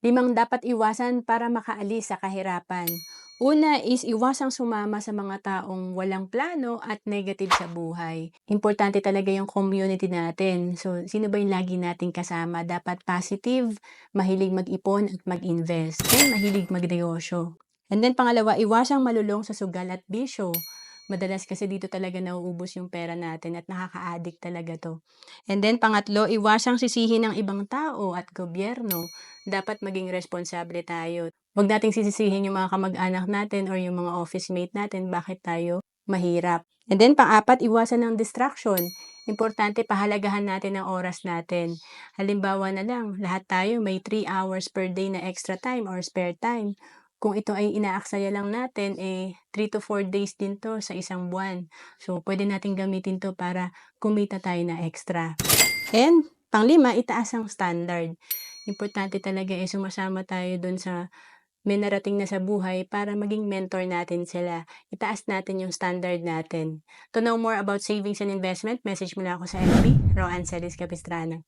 Limang dapat iwasan para makaalis sa kahirapan. Una is iwasang sumama sa mga taong walang plano at negative sa buhay. Importante talaga yung community natin. So, sino ba yung lagi nating kasama? Dapat positive, mahilig mag-ipon at mag-invest, and mahilig magnegosyo. And then pangalawa, iwasang malulong sa sugal at bisyo. Madalas kasi dito talaga nauubos yung pera natin at nakaka-addict talaga to. And then pangatlo, iwasang sisihin ng ibang tao at gobyerno. Dapat maging responsable tayo. Huwag nating sisisihin yung mga kamag-anak natin or yung mga office mate natin bakit tayo mahirap. And then pang-apat, iwasan ng distraction. Importante pahalagahan natin ang oras natin. Halimbawa na lang, lahat tayo may 3 hours per day na extra time or spare time. Kung ito ay inaaksaya lang natin, 3 to 4 days din to sa isang buwan. So, pwede natin gamitin to para kumita tayo na extra. And panglima, itaas ang standard. Importante talaga sumasama tayo dun sa may narating na sa buhay para maging mentor natin sila. Itaas natin yung standard natin. To know more about savings and investment, message mo lang ako sa FB, Roanne Celis Capistrano.